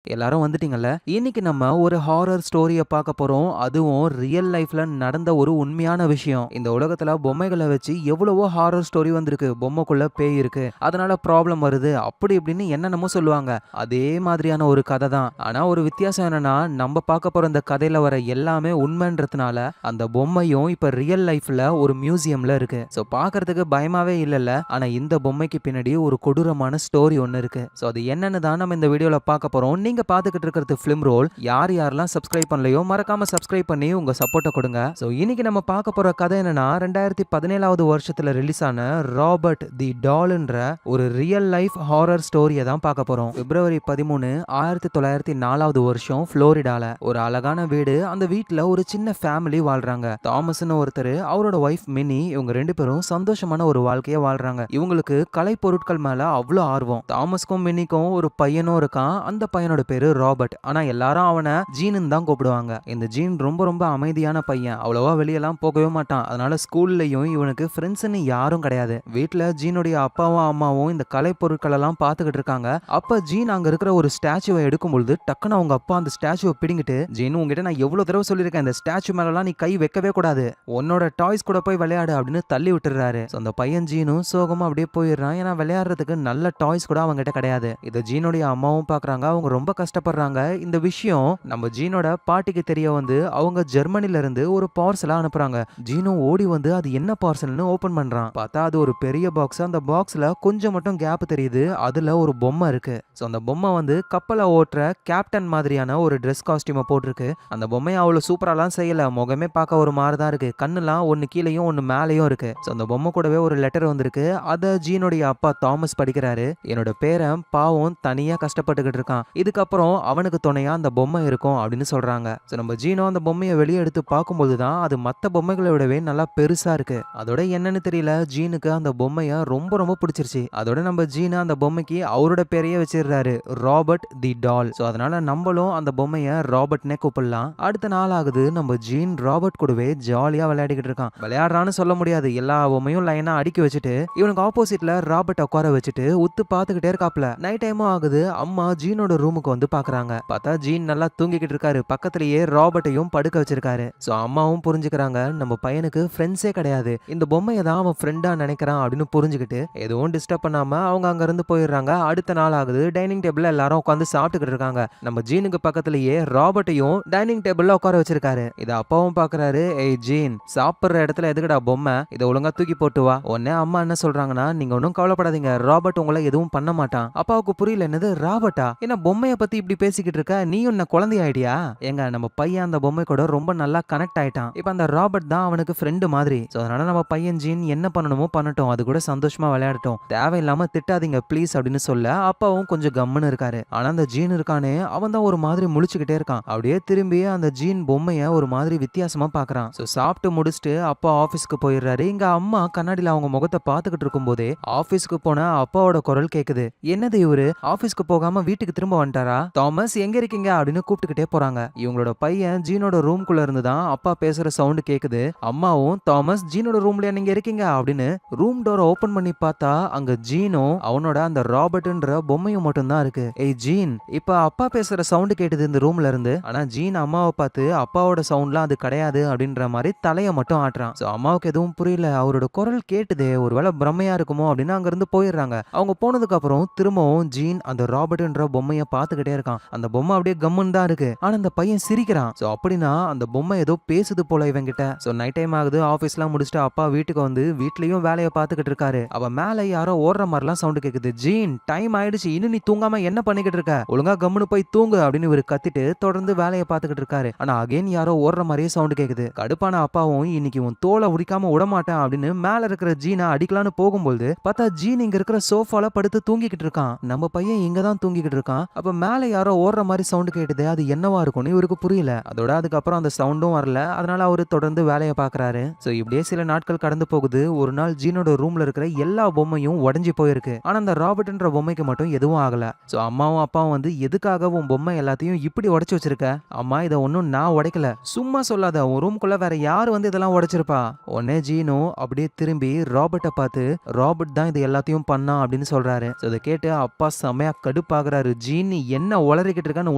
எல்லாரும் வந்துட்டீங்கல்ல. இன்னைக்கு நம்ம ஒரு ஹாரர் ஸ்டோரிய பார்க்க போறோம். அதுவும் ரியல் லைஃப்ல நடந்த ஒரு உண்மையான விஷயம். இந்த உலகத்துல பொம்மைகள வச்சு எவ்வளவோ ஹாரர் ஸ்டோரி வந்திருக்கு. பொம்மைக்குள்ள பேய் இருக்கு, அதனால ப்ராப்ளம் வருது, அப்படி இப்படின்னு என்னென்னமோ சொல்லுவாங்க. அதே மாதிரியான ஒரு கதை தான். ஆனா ஒரு வித்தியாசம் என்னன்னா, நம்ம பார்க்க போற இந்த கதையில வர எல்லாமே உண்மைன்றதுனால அந்த பொம்மையும் இப்ப ரியல் லைஃப்ல ஒரு மியூசியம்ல இருக்கு. சோ பார்க்கிறதுக்கு பயமாவே இல்லல்ல. ஆனா இந்த பொம்மைக்கு பின்னாடி ஒரு கொடூரமான ஸ்டோரி ஒன்னு இருக்கு. சோ அது என்னன்னு தான் நம்ம இந்த வீடியோல பார்க்க போறோம். நீங்க பாத்துக்கிட்டு இருக்கிறது ஃபிலிம் ரோல். யார் யாரெல்லாம் சப்ஸ்கிரைப் பண்ணலையோ மறக்காம சப்ஸ்கிரைப் பண்ணி உங்க சப்போர்ட்டை கொடுங்க. சோ இன்னைக்கு நம்ம பார்க்க போற கதை என்னன்னா, 2017வது வருஷத்துல ரிலீஸ் ஆன ராபர்ட் தி டால்ன்ற ஒரு ரியல் லைஃப் ஹாரர் ஸ்டோரியை தான் பார்க்க போறோம். பிப்ரவரி 13, 1904வது வருஷம் புளோரிடால ஒரு அழகான வீடு. அந்த வீட்டுல ஒரு சின்ன ஃபேமிலி வாழ்றாங்க. தாமஸ்னு ஒருத்தர், அவரோட ஒய்ஃப் மினி. இவங்க ரெண்டு பேரும் சந்தோஷமான ஒரு வாழ்க்கையை வாழ்றாங்க. இவங்களுக்கு கலை பொருட்கள் மேல அவ்வளவு ஆர்வம். தாமஸ்க்கும் மினிக்கும் ஒரு பையனும் இருக்கான். அந்த பையனோட பேரு ராபர்ட். ஆனா எல்லாரும் அவனை ஜீனு தான் கூப்பிடுவாங்க. இந்த ஜீன் ரொம்ப ரொம்ப அமைதியான பையன். அவ்வளவா வெளியெல்லாம் போகவே மாட்டான். அதனால ஸ்கூல்லயும் இவனுக்கு ஃப்ரெண்ட்ஸ்னு யாரும் கிடையாது. வீட்டுல ஜீனுடைய அப்பாவும் அம்மாவும் இந்த கலை பொருட்கள் எல்லாம் பாத்துக்கிட்டு இருக்காங்க. அப்ப ஜீன் அங்க இருக்கிற ஒரு ஸ்டாச்சுவை எடுக்கும் பொழுது டக்குன்னு அவங்க அப்பா அந்த ஸ்டாச்சுவை பிடிங்கிட்டு, ஜீன் உங்ககிட்ட நான் எவ்வளவு தடவை சொல்லியிருக்கேன், இந்த ஸ்டாச்சு மேலாம் நீ கை வைக்கவே கூடாது, உன்னோட டாய்ஸ் கூட போய் விளையாடு அப்படின்னு தள்ளி விட்டுறாரு. அந்த பையன் ஜீனும் சோகமா அப்படியே போயிடுறான். ஏன்னா விளையாடுறதுக்கு நல்ல டாய்ஸ் கூட அவங்க கிட்ட கிடையாது. இதை ஜீனுடைய அம்மாவும் பாக்குறாங்க. அவங்க ரொம்ப கஷ்டப்படுறாங்க. இந்த விஷயம் நம்ம ஜீனோட பாட்டிக்கு தெரிய வந்து அவங்க ஜெர்மனில இருந்து ஒரு பார்சலா அனுப்புறாங்க. ஜீனோ ஓடி வந்து அது என்ன பார்சல்னு ஓபன் பண்றான். பார்த்தா அது ஒரு பெரிய பாக்ஸ். அந்த பாக்ஸ்ல கொஞ்சம் மட்டும் கேப் தெரியுது. அதுல ஒரு பொம்மை இருக்கு. சோ அந்த பொம்மை வந்து கப்பலை ஓட்டுற கேப்டன் மாதிரியான ஒரு ட்ரெஸ் காஸ்டியூமை போட்டிருக்கு. அந்த பொம்மையை அவ்வளவு சூப்பராலாம் செய்யல. முகமே பார்க்க ஒரு மாதிரி தான் இருக்கு. கண்ணுலாம் ஒன்னு கீழேயும் ஒன்னு மேலேயும் இருக்கு. சோ அந்த பொம்மை கூடவே ஒரு லெட்டர் வந்திருக்கு. அத ஜீனுடைய அப்பா தாமஸ் படிக்கிறாரு. என்னோட பேரன் பாவம் தனியா கஷ்டப்பட்டுக்கிட்டு இருக்கான். இதுக்கப்புறம் அவனுக்கு துணையா அந்த பொம்மை இருக்கும் அப்படின்னு சொல்றாங்க. நம்ம ஜீனோ அந்த பொம்மையை வெளியே எடுத்து பார்க்கும்போது தான் அது மற்ற பொம்மைகளை விடவே நல்லா பெருசா இருக்கு. அதோட என்னன்னு தெரியல, ஜீனுக்கு அந்த பொம்மையை ரொம்ப ரொம்ப பிடிச்சிருச்சு. அதோட நம்ம ஜீனு அந்த பொம்மைக்கு அவரோட பேரையே வச்சிருக்காரு, ராபர்ட் தி டால். சோ அதனால நம்மளும் அந்த பொம்மையை ராபர்ட்னே கூப்பிடலாம். அடுத்த நாள் ஆகுது. நம்ம ஜீன் ராபர்ட் கூடவே ஜாலியா விளையாடிக்கிட்டு இருக்கான். விளையாடுறான்னு சொல்ல முடியாது. எல்லா பொம்மையும் லைனா அடுக்கி வச்சுட்டு இவனுக்கு ஆப்போசிட்ல ராபர்ட் உட்கார வச்சுட்டு உத்து பார்த்துக்கிட்டே இருக்காப்ல. நைட் டைமும் ஆகுது. அம்மா ஜீனோட ரூமுக்கு வந்து பாக்குறாங்க. பார்த்தா ஜீன் நல்லா தூங்கிக்கிட்டு இருக்காரு. பக்கத்திலேயே ராபர்ட்டையும் படுக்க வச்சிருக்காரு. சோ அம்மாவும் புரிஞ்சுக்கிறாங்க, நம்ம பையனுக்கு ஃப்ரெண்ட்ஸே கிடையாது, இந்த பொம்மையை தான் அவன் ஃப்ரெண்டா நினைக்கிறான் அப்படின்னு புரிஞ்சுக்கிட்டு எதுவும் டிஸ்டர்ப் பண்ணாம அவங்க அங்க இருந்து போயிடுறாங்க. அடுத்த நாள் ஆகுது. டைனிங் டேபிள்ல எல்லாரும் உட்காந்து சாப்பிட்டுக்கிட்டு இருக்காங்க. நம்ம ஜீனுக்கு பக்கத்திலேயே ராபர்ட்டையும் டைனிங் டேபிள்ல உட்கார வச்சிருக்காரு. இத அப்பாவும் பாக்குறாரு. ஏய் ஜீன், சாப்பிடுற இடத்துல எதுக்குடா பொம்மை, இதை ஒழுங்கா தூக்கி போட்டு வா. உடனே அம்மா என்ன சொல்றாங்கன்னா, நீங்க ஒன்னும் கவலைப்படாதீங்க, ராபர்ட் உங்களை எதுவும் பண்ண மாட்டான். அப்பாவுக்கு புரியல, என்னது ராபர்ட்டா, என்ன பொம்மைய பத்தி இப்படி பேசிக்கிட்டு இருக்க, நீ என்ன குழந்தை ஆயிட்டியா? எங்க நம்ம பையன் அந்த பொம்மை கூட ரொம்ப நல்லா கனெக்ட் ஆயிட்டான். இப்ப அந்த ராபர்ட் தான் அவனுக்கு ஃப்ரெண்டு மாதிரி. சோ அதனால நம்ம பையன் ஜீன் என்ன பண்ணணுமோ பண்ணட்டும், அது கூட சந்தோஷமா விளையாடட்டும், தேவையில்லாம திட்டாதீங்க ப்ளீஸ் அப்படின்னு சொல்ல அப்பாவும் கொஞ்சம் கம்முன்னு இருக்காரு. ஆனா அந்த ஜீன் இருக்கானே, அவன் தான் ஒரு மாதிரி முழிச்சுக்கிட்டே இருக்கான். அப்படியே திரும்பி அந்த ஜீன் பொம்மைய ஒரு மாதிரி வித்தியாசமா பாக்குறான். சோ சாப்பிட்டு முடிச்சுட்டு அப்பா ஆபீஸ்க்கு போயிடுறாரு. இங்க அம்மா கண்ணாடியில அவங்க முகத்தை பாத்துக்கிட்டு இருக்கும் போதே ஆபீஸ்க்கு போன அப்பாவோட குரல் கேக்குது. என்னது இவரு ஆபீஸ்க்கு போகாம வீட்டுக்கு திரும்ப வந்துட்டாரா? தாமஸ் எங்க இருக்கீங்க அப்படின்னு கூப்பிட்டுக்கிட்டே போறாங்க. இவங்களோட பையன் ஜீனோட ரூம்குள்ள இருந்து தான் அப்பா பேசுற சவுண்ட் கேக்குது. அம்மாவும் தாமஸ் ஜீனோட ரூம்ல நீங்க இருக்கீங்க அப்படின்னு ரூம் டோரை ஓபன் பண்ணி பார்த்தா அங்க ஜீனும் அவனோட அந்த ராபர்ட்ன்ற பொம்மையும் மட்டும் தான் இருக்கு. ஏய் ஜீன், இப்ப அப்பா பேசுற சவுண்ட் கேட்டது இந்த ரூம்ல இருந்து. ஆனா ஜீன் அம்மாவை பார்த்து அப்பாவோட சவுண்ட்லாம் அது கிடையாது அப்படின்ற மாதிரி தலைய மட்டும் ஆட்டுறான். சோ அம்மாவுக்கு எதுவும் புரியல. அவரோட குரல் கேட்டுதே, ஒருவேளை பிரம்மையா இருக்குமோ அப்படின்னு அங்க இருந்து போயிடுறாங்க. அவங்க போனதுக்கு அப்புறம் திரும்பவும் ஜீன் அந்த ராபர்ட்ன்ற பொம்மையை பார்த்துக்கிட்டே இருக்கான். அந்த பொம்மை அப்படியே கம்முன்னு தான் இருக்கு. ஆனா அந்த பையன் சிரிக்கிறான். சோ அப்படின்னா அந்த பொம்மை ஏதோ பேசுது போல இவங்கிட்ட. சோ நைட் டைம் ஆகுது. ஆபீஸ்லாம் முடிச்சுட்டு அப்பா வீட்டுக்கு வந்து வீட்லயும் வேலையை பார்த்துக்கிட்டு இருக்காரு. அவ மேல யாரோ ஓடுற மாதிரிலாம் சவுண்ட் கேக்குது. ஜீன், டைம் ஆயிடுச்சு, இன்னும் நீ தூங்காம என்ன பண்ணிக்கிட்டு இருக்க, ஒழுங்கா கம்முன்னு போய் தூங்கு அப்படின்னு இவரு கத்திட்டு தொடர்ந்து வேலையை பார்த்துக்கிட்டு இருக்காரு. ஆனா அகைன் யாரோ ஓடுற மாதிரியே சவுண்ட் கேக்குது. கடுப்பான அப்பாவும் இன்னைக்கு உன் தோலை உரிக்காம விடமாட்டேன் அப்படின்னு மேல இருக்கிற ஜீனை அடிக்கலான்னு போகும்போது பார்த்தா ஜீன் இங்க இருக்கிற சோஃபால படுத்து தூங்கிக்கிட்டு இருக்கான். நம்ம பையன் இங்க தான் தூங்கிக்கிட்டு இருக்கான். அப்ப மேல யாரோ ஓடுற மாதிரி சவுண்ட் கேட்டுது. அது என்னவா இருக்கும்னு இவருக்கு புரியல. அதோட அதுக்கப்புறம் அந்த சவுண்டும் வரல. அதனால அவரு தொடர்ந்து வேலையை பாக்குறாரு. சோ இப்படியே சில நாட்கள் கடந்து போகுது. ஒரு நாள் ஜீனோட ரூம்ல இருக்கிற எல்லா பொம்மையும் உடைஞ்சு போயிருக்கு. ஆனா அந்த ராபர்ட்ன்ற பொம்மைக்கு மட்டும் எதுவும் ஆகல. சோ அம்மாவும் அப்பாவும் வந்து, எதுக்காக உன் பொம்மை எல்லாத்தையும் இப்படி உடைச்சு வச்சிருக்க? அம்மா, இதை ஒன்னும் நான் உடைக்கல, சும்மா சொல்லாத, உன் ரூம்குள்ள வேற யாரு வந்து இதெல்லாம் உடைச்சிருப்பா? உடனே ஜீனோ அப்படியே திரும்பி ராபர்ட்டை பார்த்து, ராபர்ட் தான் இது எல்லாத்தையும் பண்ணா அப்படின்னு சொல்றாரு. இதை கேட்டு அப்பா செமையா கடுப்பாகிறாரு. ஜீன், என்ன உளறிக்கிட்டு இருக்கன்னு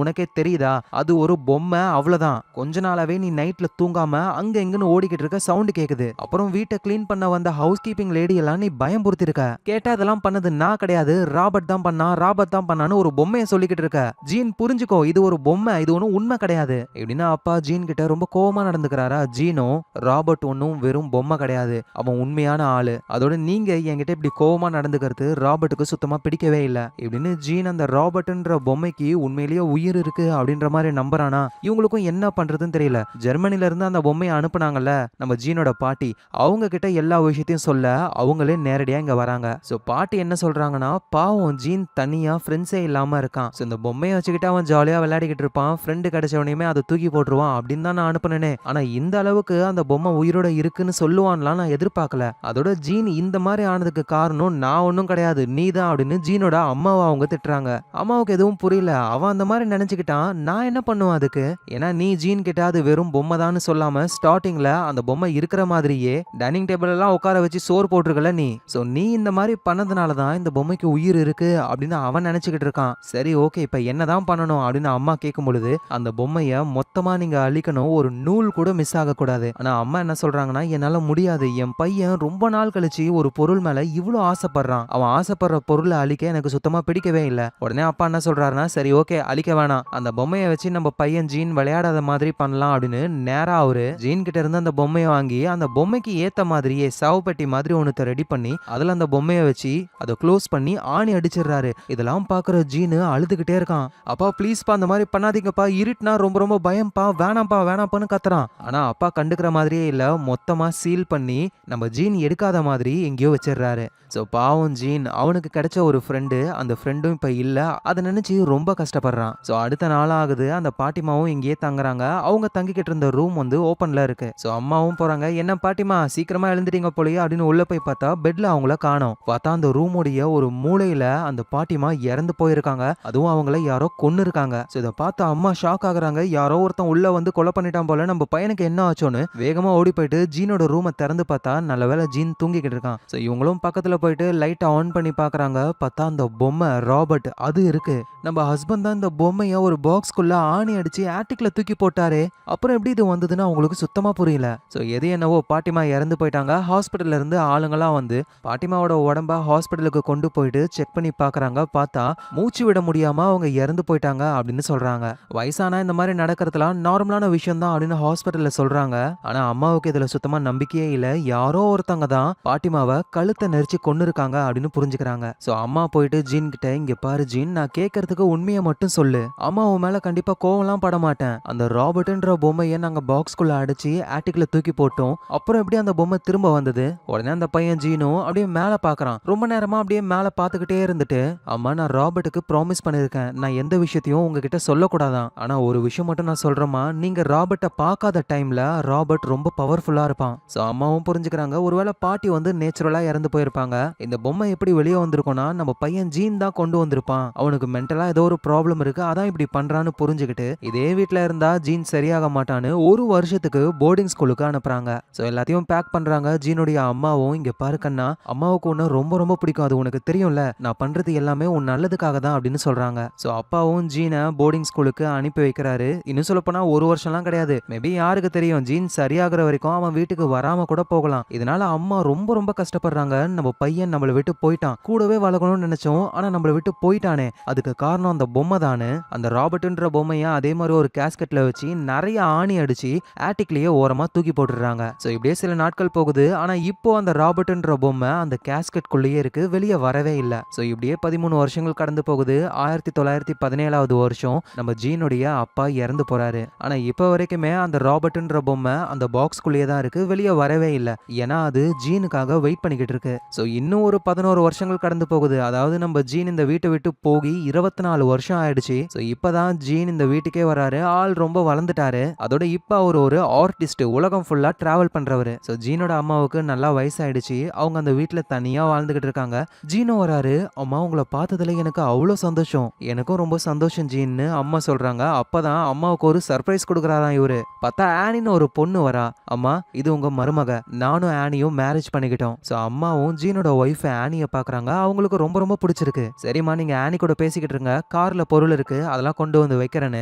உனக்கே தெரியுதா? அது ஒரு பொம்மை, அவ்வளவுதான். கொஞ்ச நாளாவே நீ நைட்ல தூங்காம அங்க எங்கன்னு ஓடிக்கிட்டு இருக்க, சவுண்ட் கேக்குது. அப்புறம் வீட்டை கிளீன் பண்ண வந்த ஹவுஸ் கீப்பிங் லேடி எல்லாம் நீ பயம்புறுத்தி இருக்க. கேட்டா அதெல்லாம் பண்ணது நான் கிடையாது, ராபர்ட் தான் பண்ணா, ராபர்ட் தான் பண்ணான்னு ஒரு பொம்மையை சொல்லிக்கிட்டு இருக்க. ஜீன் புரிஞ்சுக்கோ, இது ஒரு பொம்மை, இது ஒன்னும் உண்மை கிடையாது எப்படின்னா அப்பா ஜீன் கிட்ட ரொம்ப கோவமா நடந்துக்கிறாரா. ஜீனும் ராபர்ட் ஒன்னும் வெறும் பொம்மை கிடையாது, அவன் உண்மையான ஆளு. அதோட நீங்க என்கிட்ட இப்படி கோவமா நடந்துக்கிறது ராபர்ட்டுக்கு சுத்தமா பிடிக்கவே இல்ல இப்படின்னு ஜீன் அந்த ராபர்ட்ன்ற பொம்மைக்கு உண்மையிலேயே உயிர் இருக்கு அப்படின்ற மாதிரி நம்புறானா. இவங்களுக்கும் என்ன பண்றதுன்னு தெரியல. ஜெர்மனில இருந்து அந்த பொம்மையை அனுப்புனாங்கல்ல நம்ம ஜீனோட பாட்டி, அவங்க கிட்ட எல்லா விஷயத்தையும் சொல்ல அவங்களே நேரடியா இங்க வராங்க. சோ பாட்டி என்ன சொல்றாங்கன்னா, பாவம் ஜீன் தனியா ஃப்ரெண்ட்ஸே இல்லாம இருக்கான். சோ இந்த பொம்மையை வச்சுக்கிட்டு அவன் ஜாலியா விளையாடிக்கிட்டு இருப்பான், ஃப்ரெண்டு கிடைச்சவனையுமே அதை தூக்கி போட்டுருவான் அப்படின்னு தான் நான் அனுப்புனேனே. ஆனா இந்த அளவுக்கு அந்த பொம்மை உயிரோட இருக்குன்னு சொல்லுவான்லாம் நான் எதிர்பார்க்கல. அதோட ஜீன் இந்த மாதிரி ஆனதுக்கு காரணம் நான் ஒன்னும் கிடையாது, நீதான் அப்படின்னு ஜீனோட அம்மாவை அவங்க திட்டுறாங்க. அம்மாவுக்கு எதுவும் புரியல. அவன் அந்த மாதிரி நினைச்சுக்கிட்டான், நான் என்ன பண்ணுவேன் அதுக்கு? ஏன்னா நீ ஜீன் கிட்ட அது வெறும் பொம்மை தான் சொல்லாம ஸ்டார்டிங்ல அந்த பொம்மை இருக்கிற மாதிரியே டைனிங் டேபிள் எல்லாம் உட்கார வச்சு சோறு போட்டிருக்கல நீ. சோ நீ இந்த மாதிரி பண்ணதுனாலதான் இந்த பொம்மைக்கு உயிர் இருக்கு அப்படின்னு அவன் நினைச்சுக்கிட்டு இருக்கான். சரி ஓகே, இப்ப என்னதான் பண்ணணும் அப்படின்னு அம்மா கேட்கும் பொழுது, அந்த பொம்மைய மொத்தமா நீங்க அழிக்கணும், ஒரு நூல் கூட மிஸ் ஆக கூடாது. ஆனா அம்மா என்ன சொல்றாங்கன்னா, என்னால முடியாது, என் பையன் ரொம்ப நாள் கழிச்சு ஒரு பொருள் மேல இவ்வளவு ஆசைப்படுறான், அவன் ஆசைப்படுற பொருளை அழிக்க எனக்கு சுத்தமா பிடிக்கவே இல்லை. உடனே அப்பா என்ன சொல்றாருன்னா, சரி ஓகே அழிக்க வேணாம், அந்த பொம்மையை வச்சு நம்ம பையன் ஜீன் விளையாடாத மாதிரி பண்ணலாம் அப்படின்னு நேரா அவரு ஜீன் கிட்ட இருந்து அந்த பொம்மையை வாங்கி அந்த பொம்மைக்கு ஏத்த மாதிரியே சவப்பெட்டி மாதிரி ஒன்னு ரெடி பண்ணி அதுல அந்த பொம்மையை வச்சு அதை க்ளோஸ் பண்ணி ஆணி அடிச்சிடுறாரு. இதெல்லாம் பாக்குற ஜீனு அழுதுகிட்டே இருக்கான். அப்பா ப்ளீஸ்ப்பா அந்த மாதிரி பண்ணாதீங்கப்பா, இருட்டுனா ரொம்ப ரொம்ப பயம்பா, வேணாம்ப்பா வேணாப்பான்னு கத்துறான். ஆனா அப்பா கண்டுக்கிற மாதிரியே இல்ல, மொத்தமா சீல் பண்ணி நம்ம ஜீன் எடுக்காத மாதிரி எங்கேயோ வச்சிடுறாரு. ஸோ பாவம் ஜீன், அவனுக்கு கிடைச்ச ஒரு ஃப்ரெண்டு, அந்த ஃப்ரெண்டும் இப்போ இல்லை, அதை நினச்சி ரொம்ப கஷ்டப்படுறான். ஸோ அடுத்த நாள் ஆகுது, அந்த பாட்டிமாவும் இங்கேயே தங்குறாங்க. அவங்க தங்கிக்கிட்டு இருந்த ரூம் வந்து ஓப்பனில் இருக்கு. ஸோ அம்மாவும் போகிறாங்க, என்ன பாட்டிமா சீக்கிரமா எழுந்துட்டீங்க போலயே அப்படின்னு உள்ள போய் பார்த்தா பெட்ல அவங்கள காணோம். பார்த்தா அந்த ரூமுடைய ஒரு மூலையில அந்த பாட்டிமா இறந்து போயிருக்காங்க, அதுவும் அவங்கள யாரோ கொன்னு இருக்காங்க. ஸோ இதை பார்த்து அம்மா ஷாக் ஆகுறாங்க, யாரோ ஒருத்தன் உள்ள வந்து கொலை பண்ணிட்டான் போல, நம்ம பையனுக்கு என்ன ஆச்சோன்னு வேகமா ஓடி போயிட்டு ஜீனோட ரூமை திறந்து பார்த்தா நல்ல வேளை ஜீன் தூங்கிக்கிட்டு இருக்கான். ஸோ இவங்களும் பக்கத்துல போயிட்டு லைட்டை ஆன் பண்ணி பார்க்கறாங்க. பார்த்தா அந்த பொம்மை ராபர்ட் அது இருக்கு. நம்ம ஹஸ்பண்ட் தான் இந்த பொம்மையை ஒரு பாக்ஸ்குள்ள ஆணி அடிச்சு ஆட்டிக்ல தூக்கி போட்டாரே, அப்புறம் எப்படி இது வந்ததுன்னு அவங்களுக்கு சுத்தமா புரியல. ஸோ எது என்னவோ பாட்டிமா இறந்து போயிட்டாங்க. ஹாஸ்பிட்டல்ல இருந்து ஆளுங்களாம் வந்து பாட்டிமாவோட உடம்ப ஹாஸ்பிட்டலுக்கு கொண்டு போயிட்டு செக் பண்ணி பார்க்கறாங்க. பார்த்தா மூச்சு விட முடியாம அவங்க இறந்து போயிட்டாங்க அப்படின்னு சொல்றாங்க. வயசானா இந்த மாதிரி நடக்கிறதுலாம் நார்மலான விஷயம் தான் அப்படின்னு ஹாஸ்பிட்டல்ல சொல்றாங்க. ஆனா அம்மாவுக்கு இதுல சுத்தமா நம்பிக்கையே இல்ல. யாரோ ஒருத்தங்க தான் பாட்டிமாவை கழுத்தை நெரிச்சு கொன்னு இருக்காங்க அப்படின்னு புரிஞ்சுக்கிறாங்க. சோ அம்மா போயிட்டு ஜீன் கிட்ட, இங்க பாரு ஜீன், நான் கேட்கறதுக்கு உண்மையை மட்டும் சொல்லு, அம்மா உன் மேல கண்டிப்பா கோவம்லாம் பட மாட்டேன். அந்த ராபர்ட்ன்ற பொம்மையை நாங்க பாக்ஸ்குள்ள அடிச்சு ஆட்டிக்ல தூக்கி போட்டோம், அப்புறம் எப்படி அந்த பொம்மை திரும்ப வந்தது? உடனே அந்த பையன் ஜீனும் அப்படியே மேல பாக்குறான். ரொம்ப நேரமா அப்படியே மேல பாத்துக்கிட்டே இருந்துட்டு, அம்மா நான் ராபர்ட்டுக்கு ப்ராமிஸ் பண்ணிருக்கேன், நான் எந்த விஷயத்தையும் உங்ககிட்ட சொல்லக்கூடாதான். ஆனா ஒரு விஷயம் மட்டும் நான் சொல்றேம்மா, நீங்க ராபர்ட்டை பார்க்காத டைம்ல ராபர்ட் ரொம்ப பவர்ஃபுல்லா இருப்பான். சோ அம்மாவும் புரிஞ்சுக்கிறாங்க, ஒருவேளை பாட்டி வந்து நேச்சுரலா இறந்து போயிருப்பாங்க, இந்த பொம்மை எப்படி வெளியே வந்திருக்கும்னா நம்ம பையன் ஜீன் தான் கொண்டு வந்திருப்பான், அவனுக்கு மென்டலா ஏதோ ஒரு ப்ராப்ளம் இருக்கு, அதான் இப்படி பண்றான்னு புரிஞ்சுக்கிட்டு இதே வீட்ல இருந்தா ஜீன் சரியாக மாட்டான்னு ஒரு வருஷத்துக்கு போர்டிங் ஸ்கூலுக்கு அனுப்புறாங்க. சோ எல்லாத்தையும் பேக் பண்றாங்க. ஜீனுடைய அம்மாவும், இங்க பாரு கண்ணா, அம்மாவுக்கு உன்ன ரொம்ப ரொம்ப பிடிக்கும், அது உனக்கு தெரியும்ல, நான் பண்றது எல்லாமே உன் நல்லதுக்காக தான் அப்படின்னு சொல்றாங்க. சோ அப்பாவும் ஜீனை போர்டிங் ஸ்கூலுக்கு அனுப்பி வைக்கிறாரு. இன்னும் சொல்ல போனா ஒரு வருஷம்லாம் கிடையாது, மேபி யாருக்கு தெரியும், ஜீன் சரியாகிற வரைக்கும் அவன் வீட்டுக்கு வராம கூட போகலாம். இதனால அம்மா ரொம்ப ரொம்ப கஷ்டப்படுறாங்க. நம்ம பையன் நம்மளை விட்டு போயிட்டான், கூடவே வளர்க்கணும்னு நினைச்சோம், ஆனா நம்மளை விட்டு போயிட்டானே, அதுக்கு காரணம் அந்த பொம்மை தானு. அந்த ராபர்ட்ன்ற பொம்மையை அதே மாதிரி ஒரு கேஸ்கெட்ல வச்சு நிறைய ஆணி அடிச்சு ஆட்டிக்லயே ஓரமா தூக்கி போட்டுறாங்க. சோ இப்படியே சில நாட்கள் போகுது. ஆனா இப்போ அந்த ராபர்ட்ன்ற பொம்மை அந்த கேஸ்கெட்குள்ளேயே இருக்கு, வெளியே வரவே இல்லை. சோ இப்படியே 13 வருஷங்கள் கடந்து போகுது. 1917 வருஷம் நம்ம ஜீனுடைய அப்பா இறந்து போறாரு. ஆனா இப்ப வரைக்குமே அந்த ராபர்ட்ன்ற பொம்மை அந்த பாக்ஸ்குள்ளேயே தான் இருக்கு, வெளியே வரவே இல்லை. ஏன்னா அது ஜீனுக்காக வெயிட் பண்ணிக்கிட்டு இருக்கு. சோ இன்னும் ஒரு 11 வருஷங்கள் கடந்து போகுது. அதாவது நம்ம ஜீன் இந்த வீட்டை விட்டு போகி 24 வருஷம் ஆயிடுச்சு. சோ இப்பதான் ஜீன் இந்த வீட்டுக்கே வராரு. ஆள் ரொம்ப வளர்ந்துட்டாரு. அதோட இப்ப அவர் ஒரு ஆர்டிஸ்ட், உலகம் ஃபுல்லா டிராவல் பண்றவரு. சோ ஜீனோட அம்மாவுக்கு நல்லா வயசாயிடுச்சு, அவங்க அந்த வீட்டுல தனியா வாழ்ந்துகிட்டு இருக்காங்க. ஜீனோ வராரு, அம்மா உங்களை பார்த்ததுல எனக்கு அவ்வளவு சந்தோஷம். எனக்கும் ரொம்ப சந்தோஷம் ஜீன்னு அம்மா சொல்றாங்க. அப்பதான் அம்மாவுக்கு ஒரு சர்ப்ரைஸ் கொடுக்குறாராம் இவரு. பார்த்தா ஆனின்னு ஒரு பொண்ணு வரா. அம்மா இது உங்க மருமக, நானும் ஆனியும் மேரேஜ் பண்ணிக்கிட்டோம். சோ அம்மாவும் ஜீனோட ஒய்ஃப் ஆனியை பாக்குறாங்க. அவங்களுக்கு ரொம்ப ரொம்ப பிடிச்சிருக்கு. சரிம்மா நீங்க ஆனி கூட பேசிக்கிட்டு இருங்க, கார்ல பொருள் இருக்கு, அதெல்லாம் கொண்டு வந்து வைக்கிறேன்னு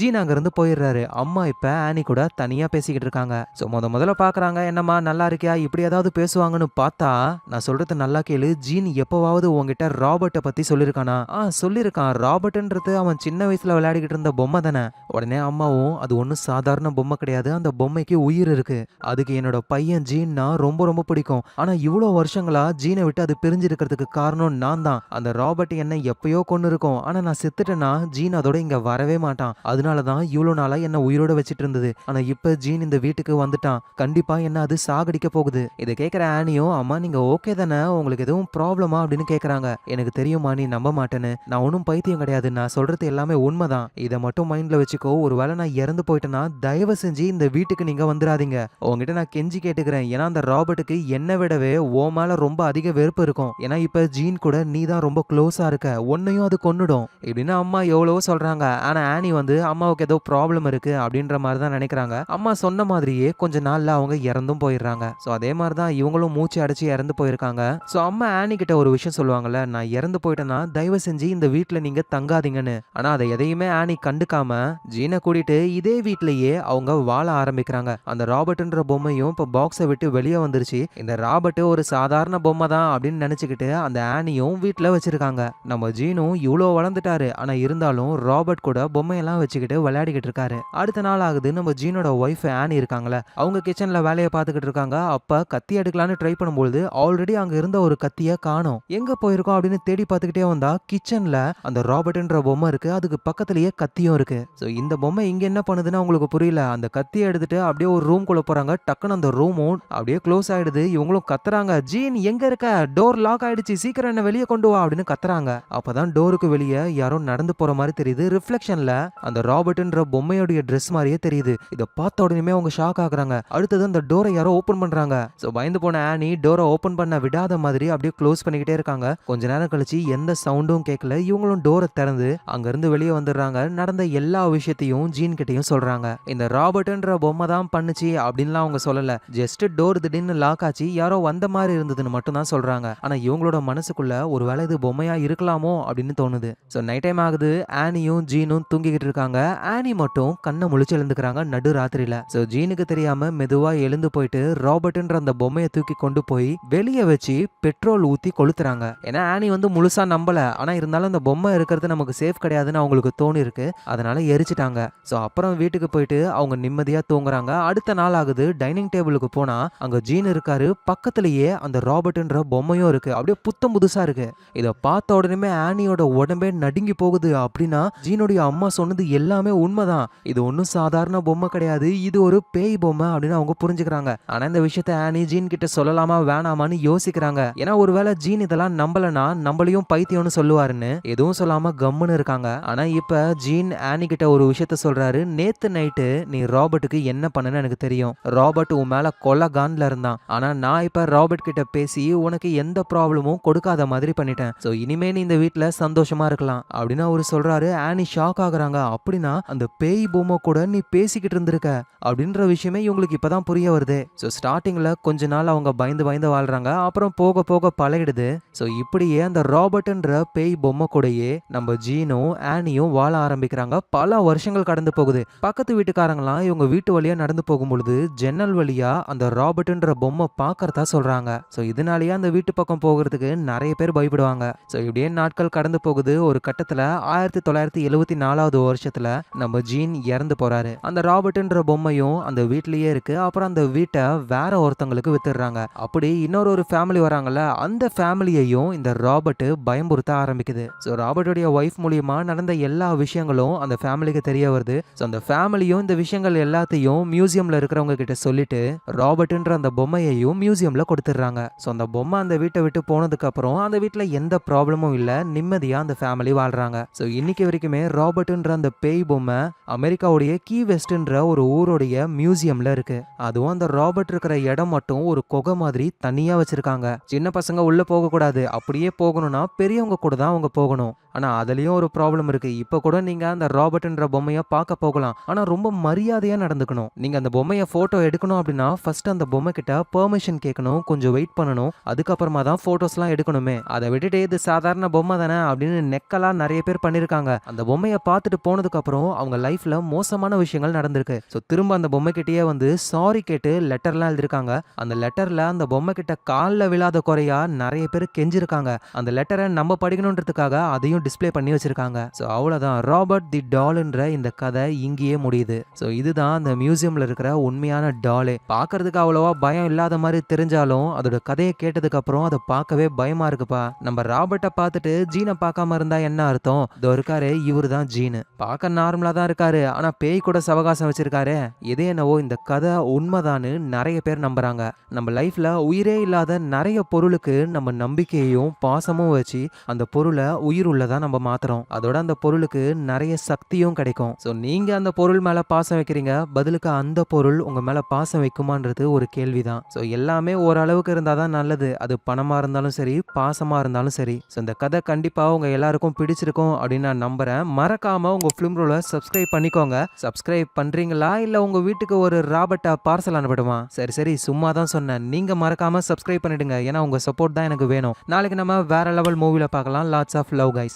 ஜீன் அங்க இருந்து போயிடுறாரு. அம்மா இப்ப ஆனி கூட தனியா பேசிக்கிட்டு இருக்காங்க. சோ முதல்ல பாக்குறாங்க, என்னம்மா நல்லா இருக்கியா, இப்படி ஏதாவது பேசுவாங்கன்னு பார்த்தா, நான் சொல்றது நல்லா கேளு, ஜீன் எப்பவாவது உன்கிட்ட ராபர்ட்டை பத்தி சொல்லிருக்கானா? சொல்லிருக்கான். ராபர்ட்ன்றது அவன் சின்ன வயசுல விளையாடிக்கிட்டு இருந்த பொம்மை தானே. உடனே அம்மாவும், அது ஒன்றும் சாதாரண பொம்மை கிடையாது, அந்த பொம்மைக்கு உயிர் இருக்கு, அதுக்கு என்னோட பையன் ஜீன்னா ரொம்ப ரொம்ப பிடிக்கும். ஆனா இவ்வளோ வருஷங்களா ஜீனை விட்டு அது பிரிஞ்சிருக்கிறதுக்கு காரணம் நான் தான். அந்த ராபர்ட் என்ன எப்பயோ கொண்டு இருக்கும், ஆனா நான் செத்துட்டேன்னா ஜீன் அதோட இங்க வரவே மாட்டான். அதனாலதான் இவ்வளோ நாளா என்ன உயிரோட வச்சிட்டு இருந்தது. ஆனா இப்ப ஜீன் இந்த வீட்டுக்கு வந்துட்டான், கண்டிப்பா என்ன அது சாகடிக்க போகுது. இதை கேட்கிற ஆனியும், அம்மா நீங்க ஓகே தானே, உங்களுக்கு எதுவும் ப்ராப்ளமா அப்படின்னு கேட்கறாங்க. எனக்கு தெரியுமா நீ நம்ப மாட்டேன்னு, நான் ஒன்றும் பைத்தியம் கிடையாது, நான் சொல்றது எல்லாமே உண்மைதான், இதை மட்டும் மைண்ட்ல வச்சுக்கோ. ஒருவேளை நான் இறந்து போயிட்டேன்னா தயவு செஞ்சு இந்த வீட்டுக்கு நீங்க வந்துடாதீங்க, உங்ககிட்ட நான் கெஞ்சி கேட்டுக்கிறேன். ஏன்னா அந்த ராபர்ட்டுக்கு என்னை விடவே ஓ மேல ரொம்ப அதிக வெறுப்பு இருக்கும். ஏன்னா இப்ப ஜீன் கூட நீ தான் ரொம்ப க்ளோஸா இருக்க, உன்னையும் அது கொன்னுடும் இப்படின்னு அம்மா எவ்வளவோ சொல்றாங்க. ஆனா ஆனி வந்து அம்மாவுக்கு ஏதோ ப்ராப்ளம் இருக்கு அப்படின்ற மாதிரி தான் நினைக்கிறாங்க. அம்மா சொன்ன மாதிரியே கொஞ்ச நாள்ல அவங்க இறந்தும் போயிடுறாங்க. ஸோ அதே மாதிரி தான் இவங்களும் மூச்சு அடைச்சு இறந்து போயிருக்காங்க. ஸோ அம்மா ஆனி கிட்ட ஒரு விஷயம் சொல்லுவாங்கல்ல, நான் இறந்து போயிட்டேன்னா தயவு செஞ்சு இந்த வீட்டுல நீங்க தங்காதீங்கன்னு. ஆனா அதை எதையுமே ஆனி கண்டுக்காம ஜீனை கூட்டிட்டு இதே வீட்லயே அவங்க வாழ ஆரம்பிக்கிறாங்க. அந்த ராபர்ட்ன்ற பொம்மையும் இப்ப பாக்ஸை விட்டு வெளியே வந்துருச்சு. இந்த ராபர்ட் ஒரு சாதாரண பொம்மை தான் அப்படின்னு நினைச்சுக்கிட்டு அந்த ஆனியும் வீட்டுல வச்சிருக்காங்க. நம்ம ஜீனும் இவ்வளோ வளர்ந்துட்டாரு, ஆனா இருந்தாலும் ராபர்ட் கூட பொம்மையெல்லாம் வச்சுக்கிட்டு விளையாடிக்கிட்டு இருக்காரு. அடுத்த நாள் ஆகுது, நம்ம ஜீனோட ஒய்ஃப் ஆனி இருக்காங்களே, அவங்க கிச்சன்ல வேலையை பார்த்துக்கிட்டு இருக்காங்க. அப்ப கத்தி எடுக்கலான்னு ட்ரை பண்ணும்போது ஆல்ரெடி அங்க இருந்த ஒரு கத்திய காணோம். எங்க போயிருக்கோம் அப்படின்னு தேடி பார்த்துக்கிட்டே வந்தா கிச்சன்ல அந்த ராபர்ட்ன்ற பொம்மை இருக்கு, அதுக்கு பக்கத்துலயே கத்தியும் இருக்கு. சோ இந்த பொம்மை இங்க என்ன பண்ணுதுன்னு அவங்களுக்கு புரியல. அந்த கத்தியை எடுத்துட்டு அப்படியே ஒரு ரூம் குள்ள போறாங்க. டக்குன்னு அந்த ரூமும் அப்படியே க்ளோஸ் ஆயிடுது. இவங்களும் கத்துறாங்க, ஜீன் எங்க இருக்க, டோர் லாக் ஆயிடுச்சு, சீக்கிரம் என்ன வெளியே கொண்டு வா அப்படின்னு கத்துறாங்க. அப்பதான் டோருக்கு வெளியே யாரோ நடந்து போற மாதிரி தெரியுது. ரிஃப்ளெக்ஷன்ல அந்த ராபர்ட்ன்ற பொம்மையோட ட்ரெஸ் மாதிரியே தெரியுது. இதை பார்த்த உடனே அவங்க ஷாக் ஆகுறாங்க. அடுத்தது அந்த டோரை யாரோ ஓபன் பண்றாங்க. சோ பயந்து போன ஆனி டோரை ஓபன் பண்ண விடாத மாதிரி அப்படியே க்ளோஸ் பண்ணிக்கிட்டே இருக்காங்க. கொஞ்ச நேரம் கழிச்சு எந்த சவுண்டும் கேட்கல. இவங்களும் டோரை திறந்து அங்க இருந்து வெளியே வந்துடுறாங்க. நடந்த எல்லா விஷயத்தையும் ஜீன் கிட்டையும் சொல்றாங்க. இந்த ராபர்ட்ன்ற பொம்மை தான் பண்ணுச்சு அப்படின்லாம் அவங்க சொல்லல. ஜஸ்ட் டோர் திடீர்னு லாக் ஆச்சு, யாரோ வந்த மாதிரி இருந்ததுன்னு மட்டும் தான் சொல்றாங்க. ஆனா இவங்களோட மனசுக்குள்ள ஒருவேளை இது பொம்மையா இருக்கலாமோ அப்படின்னு தோணுது. சோ நைட் டைம் ஆகுது, ஆனியும் ஜீனும் தூங்கிக்கிட்டு இருக்காங்க. ஆனி மட்டும் கண்ணை முழிச்சு எழுந்துக்கிறாங்க நடு ராத்திரியில. சோ ஜீனுக்கு தெரியாம மெதுவா எழுந்து போயிட்டு ராபர்ட்ன்ற அந்த பொம்மையை தூக்கி கொண்டு போய் வெளியே வச்சு பெட்ரோல் ஊத்தி கொளுத்துறாங்க. ஏன்னா ஆனி வந்து முழுசா நம்பல, ஆனா இருந்தாலும் அந்த பொம்மை இருக்கிறது நமக்கு சேஃப் கிடையாதுன்னு அவங்களுக்கு தோணி இருக்கு. அதனால எரிச்சிட்டாங்க. சோ அப்புறம் வீட்டுக்கு போயிட்டு அவங்க நிம்மதியா தூங்குறாங்க. அடுத்த நாள் ஆகுது, டைனிங் டேபிளுக்கு போனா அங்க ஜீன் இருக்காரு, பக்கத்திலேயே அந்த ராபர்ட்ன்ற பொம்மையும் இருக்கு. அப்படியே புத்தம் புதுசா இருக்கு. இத பார்த்த உடனே ஆனியோட உடம்பே நடுங்கி போகுது. அப்படின்னா ஜீனுடைய அம்மா சொன்னது எல்லாமே உண்மைதான், இது ஒன்னும் சாதாரண பொம்மை கிடையாது, இது ஒரு பேய் பொம்மை அப்படின்னு அவங்க புரிஞ்சுக்கிறாங்க. ஆனா இந்த விஷயத்த ஆனி ஜீன் கிட்ட சொல்லலாமா வேணாமான்னு யோசிக்கிறாங்க. ஏன்னா ஒருவேளை ஜீன் இதெல்லாம் நம்பலனா நம்மளையும் பைத்தியம்னு சொல்லுவாருன்னு எதுவும் சொல்லாம கம்முன்னு இருக்காங்க. ஆனா இப்ப ஜீன் ஆனி கிட்ட ஒரு விஷயத்த சொல்றாரு, நேத்து நைட்டு நீ ராபர்ட்டுக்கு என்ன பண்ணன்னு எனக்கு தெரியும், ராபர்ட் உன் மேல கொலை கான்ல இருந்தான், ஆனா நான் இப்ப ராபர்ட் கிட்ட பேசி உனக்கு எந்த ப்ராப்ளமும் கொடுக்காத மாதிரி பண்ணிட்டேன். சோ இனிமே நீ இந்த வீட்டுல சந்தோஷமா இருக்கலாம் அப்படின்னு அவரு சொல்றாரு. ஆனி ஷாக் ஆகுறாங்க. அப்படின்னா அந்த பேய் பொம்மை கூட நீ பேசிக்கிட்டு இருந்திருக்க அப்படின்ற விஷயமே இவங்களுக்கு இப்பதான் புரிய வருது. சோ ஸ்டார்டிங்ல கொஞ்ச நாள் அவங்க பயந்து பயந்து வாழ்றாங்க, அப்புறம் போக போக பழகிடுது. சோ இப்படியே அந்த ராபர்ட்ன்ற பேய் பொம்மை கூடயே நம்ம ஜீனும் ஆனியும் வாழ ஆரம்பிக்கிறாங்க. பல வருஷங்கள் கடந்து போகுது. பக்கத்து வீட்டுக்காரங்களாம் இவங்க வீட்டு வழியா நடந்து போகும்பொழுது ஜன்னல் வழியா அந்த ராபர்ட்ன்ற பொம்மை பாக்கறதா சொல்றாங்க. சோ இதனாலேயே அந்த வீட்டு பக்கம் போகிறதுக்கு நிறைய பேர் பயப்படுவாங்க. சோ இப்படியே நாட்கள் கடந்து போகுது. ஒரு கட்டத்துல 1974 வருஷத்துல நம்ம ஜீன் இறந்து போறாரு. அந்த ராபர்ட்ன்ற பொம்மையும் அந்த வீட்லயே இருக்கு. அப்புறம் அந்த வீட்டை வேற ஒருத்தங்களுக்கு வித்துடுறாங்க. அப்படி இன்னொரு ஃபேமிலி வராங்கல்ல, அந்த ஃபேமிலியையும் இந்த ராபர்ட் பயமுறுத்த ஆரம்பிக்குது. சோ ராபர்ட்டுடைய ஒய்ஃப் மூலியமா நடந்த எல்லா விஷயங்களும் அந்த ஃபேமிலிக்கு தெரிய வருது. சோ அந்த ஃபேமிலியும் இந்த விஷயங்கள் எல்லாத்தையும் மியூசியம்ல இருக்கிறவங்க கிட்ட சொல்லிட்டு ராபர்ட்ன்ற அந்த பொம்மையையும் மியூசியம்ல கொடுத்துடுறாங்க. சோ அந்த பொம்மை அந்த வீட்டை விட்டு போனதுக்கு அப்புறம் அந்த வீட்டுல எந்த ப்ராப்ளமும் இல்ல, நிம்மதியா அந்த ஃபேமிலி வாழ்றாங்க. சோ இன்னைக்கு வரைக்குமே ராபர்ட்ன்ற அந்த பேய் பொம்மை அமெரிக்காவுடைய கீ வெஸ்ட்ன்ற ஒரு ஊருடைய மியூசியம்ல இருக்கு. அதுவும் அந்த ராபர்ட் இருக்கிற இடம் மட்டும் ஒரு குகை மாதிரி தனியா வச்சிருக்காங்க. சின்ன பசங்க உள்ள போக கூடாது, அப்படியே போகணும்னா பெரியவங்க கூட தான் அவங்க போகணும். ஆனா அதுலயும் ஒரு ப்ராப்ளம் இருக்கு. இப்ப கூட நீங்க அந்த ராபர்ட்ன்ற பொம்மைய பார்க்க போகலாம். ஆனா ரொம்ப மரியாதையா நடந்துக்கணும். நீங்க அந்த பொம்மைய ஃபோட்டோ எடுக்கணும் அப்படின்னா ஃபர்ஸ்ட் அந்த பொம்மை கிட்ட பெர்மிஷன் கேட்கணும். கொஞ்சம் வெயிட் பண்ணணும். அதுக்கப்புறமா தான் ஃபோட்டோஸ்லாம் எடுக்கணுமே. அதை விட்டுட்டு இது சாதாரண பொம்மை தானே அப்படின்னு நெக்கலா நிறைய பேர் பண்ணிருக்காங்க. அந்த பொம்மைய பார்த்துட்டு போனதுக்கு அப்புறம் அவங்க லைஃப்ல மோசமான விஷயங்கள் நடந்திருக்கு. ஸோ திரும்ப அந்த பொம்மை கிட்டயே வந்து சாரி கேட்டு லெட்டர்லாம் எழுதிருக்காங்க. அந்த லெட்டர்ல அந்த பொம்மை கிட்ட கால்ல விழாத குறையா நிறைய பேர் கெஞ்சிருக்காங்க. அந்த லெட்டரை நம்ம படிக்கணுன்றதுக்காக அதையும் டிஸ்ப்ளே பண்ணி வச்சிருக்காங்க. ஸோ அவ்வளவுதான், ராபர்ட் தி டால்ன்ற இந்த கதை இங்கேயே முடியுது. ஸோ இதுதான் அந்த மியூசியம்ல இருக்கிற உண்மையான டாலே. பார்க்கிறதுக்கு அவ்வளவா பயம் இல்லாத மாதிரி தெரிஞ்சாலும் அதோட கதையை கேட்டதுக்கு அப்புறம் அதை பார்க்கவே பயமா இருக்குப்பா. நம்ம ராபர்ட்டை பார்த்துட்டு ஜீனை பார்க்காம இருந்தா என்ன அர்த்தம்? இதோ இருக்காரு, இவரு தான் ஜீனு. பார்க்க நார்மலா தான் இருக்காரு, ஆனா பேய் கூட சவகாசம் வச்சிருக்காரு. எதே என்னவோ இந்த கதை உண்மைதான்னு நிறைய பேர் நம்புறாங்க. நம்ம லைஃப்ல உயிரே இல்லாத நிறைய பொருளுக்கு நம்ம நம்பிக்கையையும் பாசமும் வச்சு அந்த பொருளை உயிர் உள்ளதா நம்ம மாத்துறோம். அதோட அந்த பொருளுக்கு நிறைய சக்தியும் கிடைக்கும். ஸோ நீங்க அந்த பொருள் மேல பாசம் வைக்கிறீங்க, பதிலுக்கு அந்த பொருள் உங்க மேல பாசம் வைக்குமான்றது ஒரு கேள்விதான். ஸோ எல்லாமே ஓரளவுக்கு இருந்தாதான் நல்லது. அது பணமா இருந்தாலும் சரி, பாசமா இருந்தாலும் சரி. ஸோ இந்த கதை கண்டிப்பா உங்க எல்லாருக்கும் பிடிச்சிருக்கும் அப்படின்னு நான் நம்புறேன். மறக்காம உங்க ஃபிலிம் ரோல சப்ஸ்கிரைப் பண்ணிக்கோங்க. சப்ஸ்கிரைப் பண்றீங்களா இல்ல உங்க வீட்டுக்கு ஒரு ராபர்ட்டா பார்சல் அனுப்பட்டுமா? சரி சும்மா தான் சொன்னேன். நீங்க மறக்காம சப்ஸ்கிரைப் பண்ணிடுங்க. ஏன்னா உங்க சப்போர்ட் தான் எனக்கு வேணும். நாளைக்கு நம்ம வேற லெவல் மூவில பார்க்கலாம். Lots of love guys.